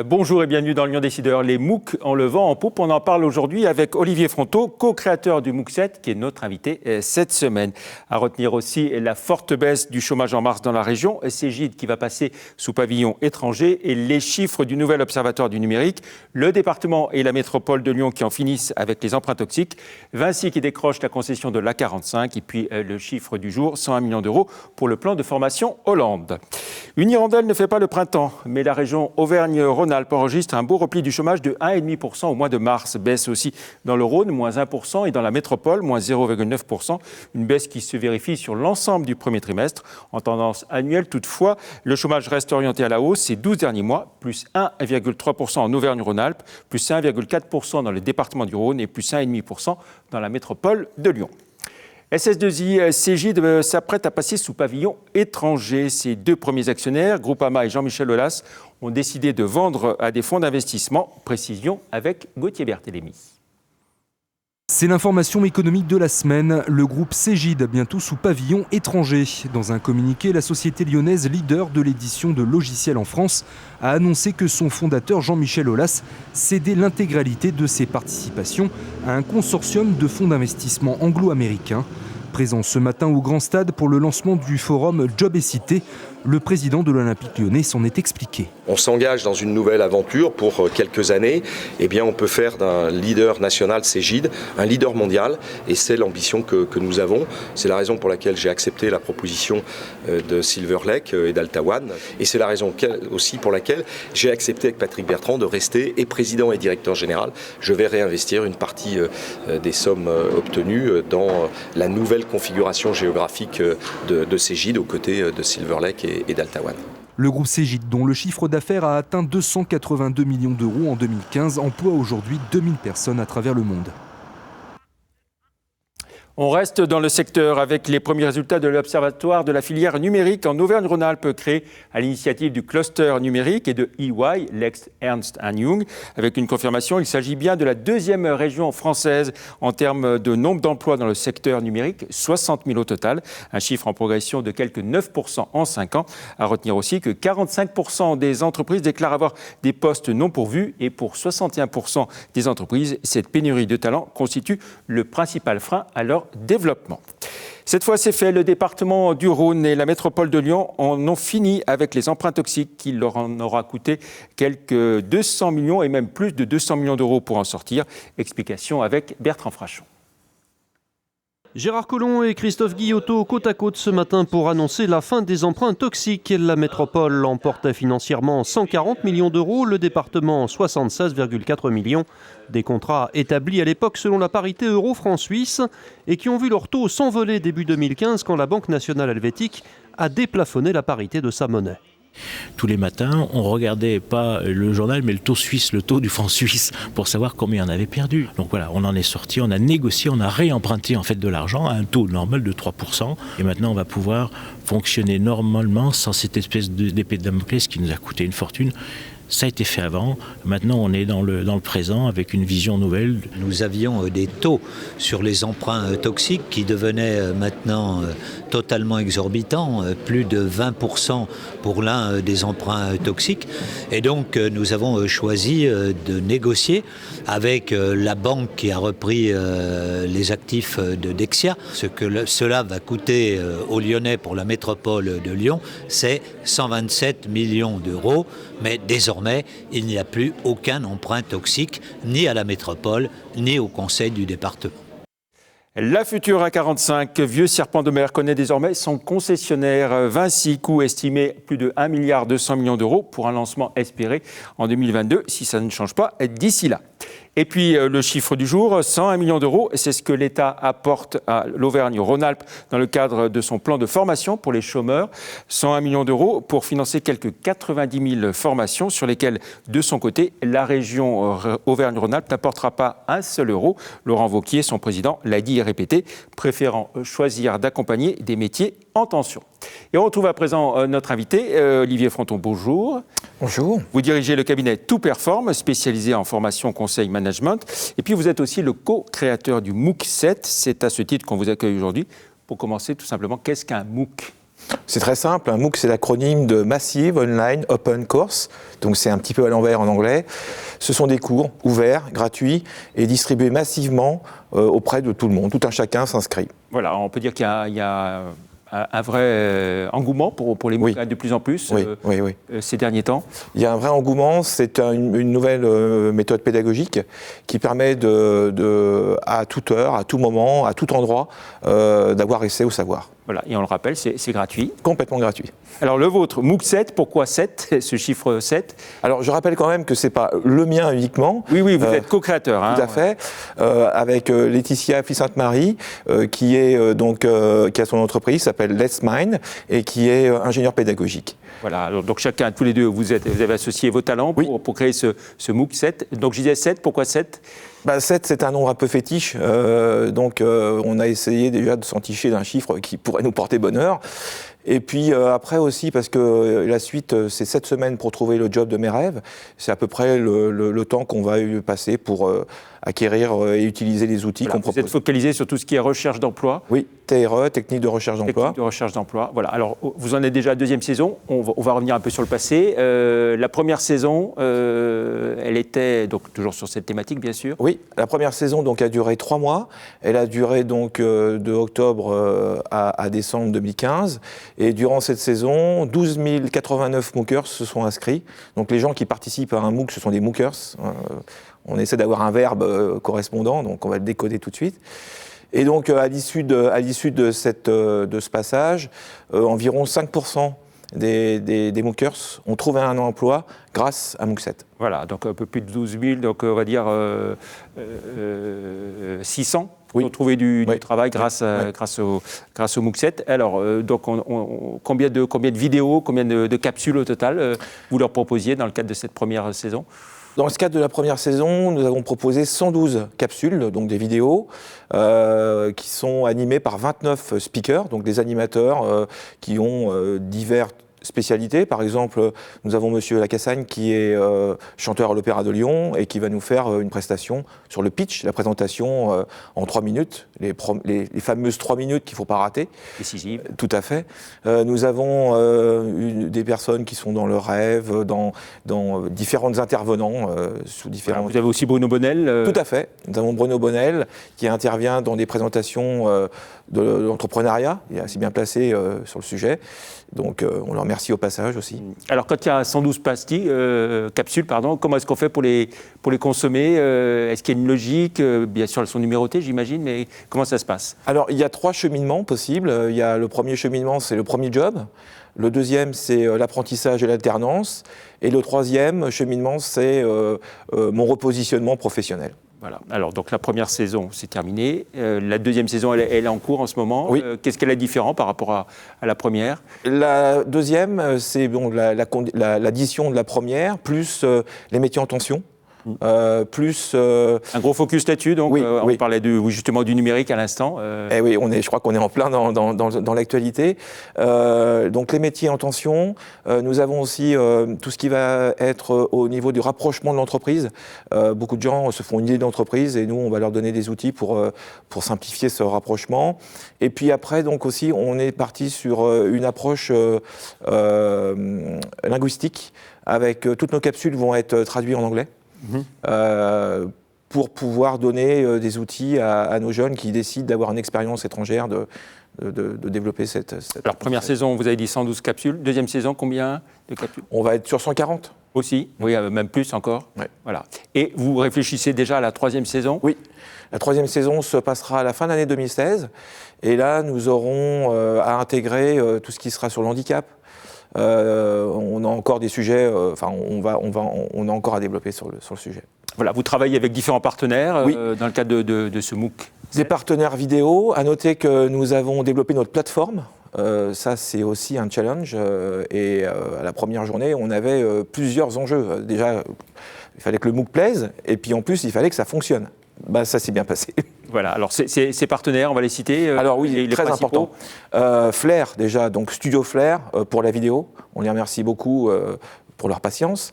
Bonjour et bienvenue dans Lyon Décideur. Les MOOC ont le vent en poupe. On en parle aujourd'hui avec Olivier Fronteau, co-créateur du MOOC 7, qui est notre invité cette semaine. À retenir aussi la forte baisse du chômage en mars dans la région, Cegid qui va passer sous pavillon étranger et les chiffres du nouvel observatoire du numérique, le département et la métropole de Lyon qui en finissent avec les emprunts toxiques, Vinci qui décroche la concession de l'A45 et puis le chiffre du jour, 101 millions d'euros pour le plan de formation Hollande. Une hirondelle ne fait pas le printemps, mais la région Auvergne-Rhône-Alpes enregistre un beau repli du chômage de 1,5% au mois de mars. Baisse aussi dans le Rhône, moins 1%, et dans la métropole, moins 0,9%. Une baisse qui se vérifie sur l'ensemble du premier trimestre. En tendance annuelle, toutefois, le chômage reste orienté à la hausse ces 12 derniers mois, plus 1,3% en Auvergne-Rhône-Alpes, plus 1,4% dans le département du Rhône et plus 1,5% dans la métropole de Lyon. SS2I Cegid s'apprête à passer sous pavillon étranger. Ses deux premiers actionnaires, Groupama et Jean-Michel Aulas, ont décidé de vendre à des fonds d'investissement. Précision avec Gauthier Berthélémy. C'est l'information économique de la semaine. Le groupe Cegid, bientôt sous pavillon étranger. Dans un communiqué, la société lyonnaise, leader de l'édition de logiciels en France, a annoncé que son fondateur Jean-Michel Aulas cédait l'intégralité de ses participations à un consortium de fonds d'investissement anglo-américains. Présent ce matin au Grand Stade pour le lancement du forum Job et Cité, le président de l'Olympique lyonnais s'en est expliqué. On s'engage dans une nouvelle aventure pour quelques années. Eh bien, on peut faire d'un leader national Cegid un leader mondial. Et c'est l'ambition que nous avons. C'est la raison pour laquelle j'ai accepté la proposition de Silver Lake et d'Alta One. Et c'est la raison aussi pour laquelle j'ai accepté avec Patrick Bertrand de rester et président et directeur général. Je vais réinvestir une partie des sommes obtenues dans la nouvelle configuration géographique de Cegid aux côtés de Silver Lake et d'Alta One. Le groupe Cegid, dont le chiffre d'affaires a atteint 282 millions d'euros en 2015, emploie aujourd'hui 2000 personnes à travers le monde. On reste dans le secteur avec les premiers résultats de l'Observatoire de la filière numérique en Auvergne-Rhône-Alpes, créé à l'initiative du cluster numérique et de EY, l'ex-Ernst & Young. Avec une confirmation, il s'agit bien de la deuxième région française en termes de nombre d'emplois dans le secteur numérique, 60 000 au total, un chiffre en progression de quelques 9% en 5 ans. À retenir aussi que 45% des entreprises déclarent avoir des postes non pourvus et pour 61% des entreprises, cette pénurie de talents constitue le principal frein à leur développement. Cette fois, c'est fait. Le département du Rhône et la métropole de Lyon en ont fini avec les emprunts toxiques qui leur en aura coûté quelques 200 millions et même plus de 200 millions d'euros pour en sortir. Explication avec Bertrand Frachon. Gérard Collomb et Christophe Guillotot côte à côte ce matin pour annoncer la fin des emprunts toxiques. La métropole l'emportait financièrement 140 millions d'euros, le département 76,4 millions. Des contrats établis à l'époque selon la parité euro-franc suisse et qui ont vu leur taux s'envoler début 2015 quand la Banque nationale helvétique a déplafonné la parité de sa monnaie. Tous les matins, on regardait pas le journal, mais le taux suisse, le taux du franc suisse, pour savoir combien on avait perdu. Donc voilà, on en est sorti, on a négocié, on a réemprunté en fait de l'argent à un taux normal de 3%. Et maintenant, on va pouvoir fonctionner normalement sans cette espèce d'épée de Damoclès qui nous a coûté une fortune. Ça a été fait avant. Maintenant, on est dans le présent avec une vision nouvelle. Nous avions des taux sur les emprunts toxiques qui devenaient maintenant totalement exorbitants, plus de 20% pour l'un des emprunts toxiques. Et donc, nous avons choisi de négocier avec la banque qui a repris les actifs de Dexia. Ce que cela va coûter aux Lyonnais pour la métropole de Lyon, c'est 127 millions d'euros. Mais désormais, il n'y a plus aucun emprunt toxique, ni à la métropole, ni au conseil du département. La future A45, vieux serpent de mer, connaît désormais son concessionnaire. Vinci, coût estimé plus de 1,2 milliard d'euros pour un lancement espéré en 2022, si ça ne change pas d'ici là. Et puis le chiffre du jour, 101 millions d'euros, c'est ce que l'État apporte à l'Auvergne-Rhône-Alpes dans le cadre de son plan de formation pour les chômeurs. 101 millions d'euros pour financer quelques 90 000 formations sur lesquelles, de son côté, la région Auvergne-Rhône-Alpes n'apportera pas un seul euro. Laurent Wauquiez, son président, l'a dit et répété, préférant choisir d'accompagner des métiers en tension. Et on retrouve à présent notre invité, Olivier Fronteau. Bonjour. Bonjour. Vous dirigez le cabinet Tout Perform, spécialisé en formation, conseil, management. Et puis vous êtes aussi le co-créateur du MOOC 7. C'est à ce titre qu'on vous accueille aujourd'hui. Pour commencer, tout simplement, qu'est-ce qu'un MOOC ? C'est très simple, un MOOC c'est l'acronyme de Massive Online Open Course, donc c'est un petit peu à l'envers en anglais. Ce sont des cours ouverts, gratuits et distribués massivement auprès de tout le monde, tout un chacun s'inscrit. Voilà, on peut dire qu'il y a un vrai engouement pour les MOOC de plus en plus ces derniers temps. Il y a un vrai engouement, c'est une nouvelle méthode pédagogique qui permet à toute heure, à tout moment, à tout endroit, d'avoir accès au savoir. Voilà, et on le rappelle, c'est gratuit. Complètement gratuit. Alors le vôtre, MOOC 7, pourquoi 7, ce chiffre 7? Alors je rappelle quand même que ce n'est pas le mien uniquement. Oui, vous êtes co-créateur. Tout à fait, avec Laetitia Fils-Sainte-Marie, qui a son entreprise, qui s'appelle Let's Mind, et qui est ingénieur pédagogique. Voilà, alors, donc chacun, tous les deux, vous avez associé vos talents pour créer ce MOOC 7. Donc je disais 7, pourquoi 7? 7, c'est un nombre un peu fétiche, on a essayé déjà de s'enticher d'un chiffre qui pourrait nous porter bonheur. Et puis après aussi, parce que la suite, c'est 7 semaines pour trouver le job de mes rêves. C'est à peu près le temps qu'on va y passer pour acquérir et utiliser les outils qu'on propose. Vous êtes focalisé sur tout ce qui est recherche d'emploi? Oui, TRE, technique de recherche d'emploi. Technique de recherche d'emploi, voilà. Alors, vous en êtes déjà à la 2e saison. On va revenir un peu sur le passé. La première saison, elle était donc toujours sur cette thématique, bien sûr. Oui, la première saison donc, a duré 3 mois. Elle a duré donc de octobre à décembre 2015. Et durant cette saison, 12 089 MOOCers se sont inscrits. Donc les gens qui participent à un MOOC, ce sont des MOOCers. On essaie d'avoir un verbe correspondant, donc on va le décoder tout de suite. Et donc à l'issue de ce passage, environ 5% des MOOCers ont trouvé un emploi grâce à MOOC 7. Voilà, donc un peu plus de 12 000, donc on va dire 600 ont trouvé du travail grâce au MOOC 7. Alors, donc combien de vidéos, combien de capsules au total vous leur proposiez dans le cadre de cette première saison? Dans le cadre de la première saison, nous avons proposé 112 capsules, donc des vidéos, qui sont animées par 29 speakers, donc des animateurs qui ont divers spécialités. Par exemple, nous avons Monsieur Lacassagne qui est chanteur à l'Opéra de Lyon et qui va nous faire une prestation sur le pitch, la présentation en 3 minutes, les fameuses 3 minutes qu'il ne faut pas rater. Décisive. Tout à fait. Nous avons des personnes qui sont dans le rêve, dans différents intervenants sous différents... Voilà, vous avez aussi Bruno Bonnel. Tout à fait. Nous avons Bruno Bonnel qui intervient dans des présentations de l'entrepreneuriat. Il est assez bien placé sur le sujet. Donc on le remercie au passage aussi. Alors quand il y a 112 capsules, comment est-ce qu'on fait pour les consommer? Est-ce qu'il y a une logique? Bien sûr, elles sont numérotées, j'imagine, mais comment ça se passe? Alors il y a 3 cheminements possibles. Il y a le premier cheminement, c'est le premier job. Le deuxième, c'est l'apprentissage et l'alternance. Et le troisième cheminement, c'est mon repositionnement professionnel. Voilà. Alors, donc la première saison, c'est terminé. La deuxième saison, elle est en cours en ce moment. Oui. Qu'est-ce qu'elle a de différent par rapport à la première? La deuxième, c'est l'addition de la première, plus les métiers en tension. Plus un gros focus là-dessus, donc on parlait justement du numérique à l'instant. Eh oui, je crois qu'on est en plein dans l'actualité. Donc les métiers en tension, nous avons aussi tout ce qui va être au niveau du rapprochement de l'entreprise. Beaucoup de gens se font une idée d'entreprise et nous on va leur donner des outils pour simplifier ce rapprochement. Et puis après donc aussi on est parti sur une approche linguistique avec toutes nos capsules vont être traduites en anglais. Pour pouvoir donner des outils à nos jeunes qui décident d'avoir une expérience étrangère, de développer cette... Alors, première saison, vous avez dit 112 capsules. Deuxième saison, combien de capsules? On va être sur 140. Aussi, oui, même plus encore. Ouais. Voilà. Et vous réfléchissez déjà à la 3e saison? Oui. La 3e saison se passera à la fin de l'année 2016. Et là, nous aurons à intégrer tout ce qui sera sur le handicap. On a encore des sujets, on a encore à développer sur le sujet. Voilà, vous travaillez avec différents partenaires oui. Dans le cadre de ce MOOC. Des partenaires vidéo. À noter que nous avons développé notre plateforme. Ça, c'est aussi un challenge. Et à la première journée, on avait plusieurs enjeux. Déjà, il fallait que le MOOC plaise. Et puis en plus, il fallait que ça fonctionne. Ça s'est bien passé. Voilà, alors ces partenaires, on va les citer. Alors oui, les très principaux. important. Flair déjà, donc Studio Flair pour la vidéo. On les remercie beaucoup pour leur patience.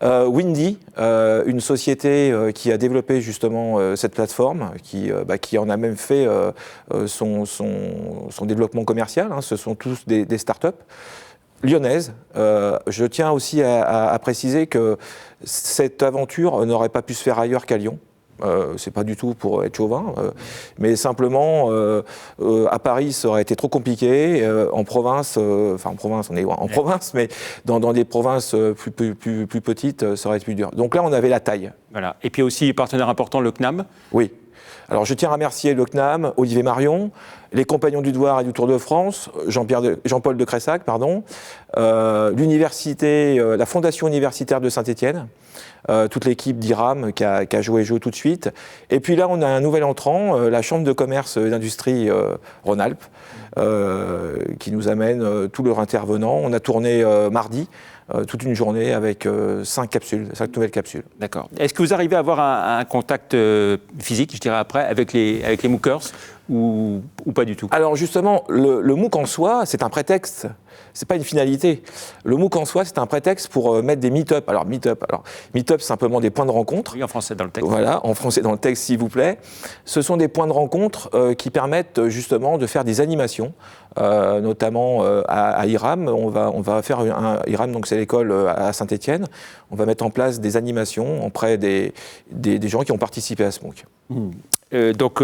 Windy, une société qui a développé justement cette plateforme, qui en a même fait son développement commercial. Hein, ce sont tous des startups lyonnaises. Je tiens aussi à préciser que cette aventure n'aurait pas pu se faire ailleurs qu'à Lyon. C'est pas du tout pour être chauvin, mais simplement à Paris ça aurait été trop compliqué, en province, en province on est en province, mais dans des provinces plus petites ça aurait été plus dur. Donc là on avait la taille. Voilà. Et puis aussi partenaire important le CNAM. Oui. Alors je tiens à remercier le CNAM, Olivier Marion, les Compagnons du Devoir et du Tour de France, Jean-Paul de Cressac, l'université, la Fondation universitaire de Saint-Étienne, toute l'équipe d'IRAM qui a joué tout de suite. Et puis là, on a un nouvel entrant, la Chambre de commerce et d'industrie Rhône-Alpes, qui nous amène tous leurs intervenants. On a tourné mardi. Toute une journée avec 5 nouvelles capsules. D'accord. Est-ce que vous arrivez à avoir un contact physique, je dirais après, avec les MOOCers ou pas du tout? Alors justement, le MOOC en soi, c'est un prétexte. C'est pas une finalité. Le MOOC en soi, c'est un prétexte pour mettre des meet-up. Alors meet-up, c'est simplement des points de rencontre. Oui, en français dans le texte. Voilà, en français dans le texte, s'il vous plaît. Ce sont des points de rencontre qui permettent justement de faire des animations, notamment à IRAM. On va faire IRAM, donc c'est l'école à Saint-Étienne. On va mettre en place des animations auprès des gens qui ont participé à ce MOOC. Donc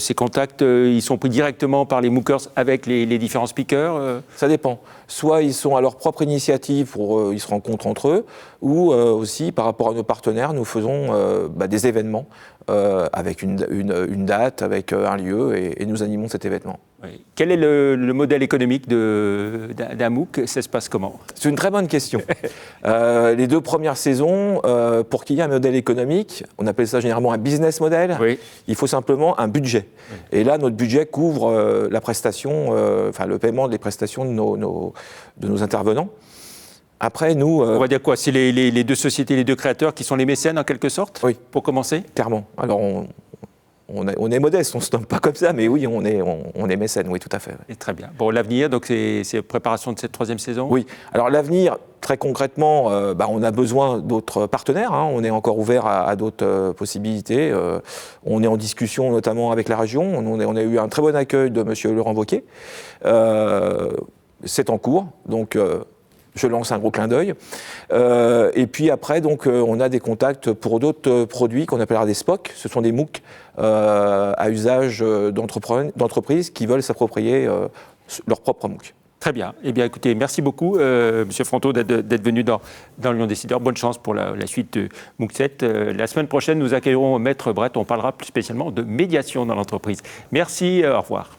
ces contacts, ils sont pris directement par les MOOCers avec les différents speakers Ça dépend. Soit ils sont à leur propre initiative, ils se rencontrent entre eux, ou aussi par rapport à nos partenaires, nous faisons des événements avec une date, avec un lieu, et nous animons cet événement. Oui. Quel est le modèle économique d'un MOOC? Ça se passe comment? C'est une très bonne question. Les 2 premières saisons, pour qu'il y ait un modèle économique, on appelle ça généralement un business model, oui. Il faut simplement un budget. Oui. Et là, notre budget couvre la prestation, le paiement des prestations de nos intervenants. Après, nous... On va dire quoi? C'est les 2 sociétés, les 2 créateurs qui sont les mécènes en quelque sorte? Oui. Pour commencer? Clairement. Alors, on est modeste, on ne se nomme pas comme ça, mais oui, on est mécène, oui, tout à fait. Et très bien. Bon, l'avenir, donc c'est préparation de cette 3e saison? Oui. Alors l'avenir, très concrètement, on a besoin d'autres partenaires. Hein. On est encore ouvert à d'autres possibilités. On est en discussion notamment avec la région. On a eu un très bon accueil de M. Laurent Wauquiez. C'est en cours, donc... je lance un gros clin d'œil. Et puis après, donc, on a des contacts pour d'autres produits qu'on appellera des SPOC. Ce sont des MOOC à usage d'entreprises qui veulent s'approprier leur propre MOOC. Très bien. Eh bien, écoutez, merci beaucoup, Monsieur Fronto, d'être venu dans Lyon Décideur. Bonne chance pour la suite de MOOC 7. La semaine prochaine, nous accueillerons Maître Brett. On parlera plus spécialement de médiation dans l'entreprise. Merci, au revoir.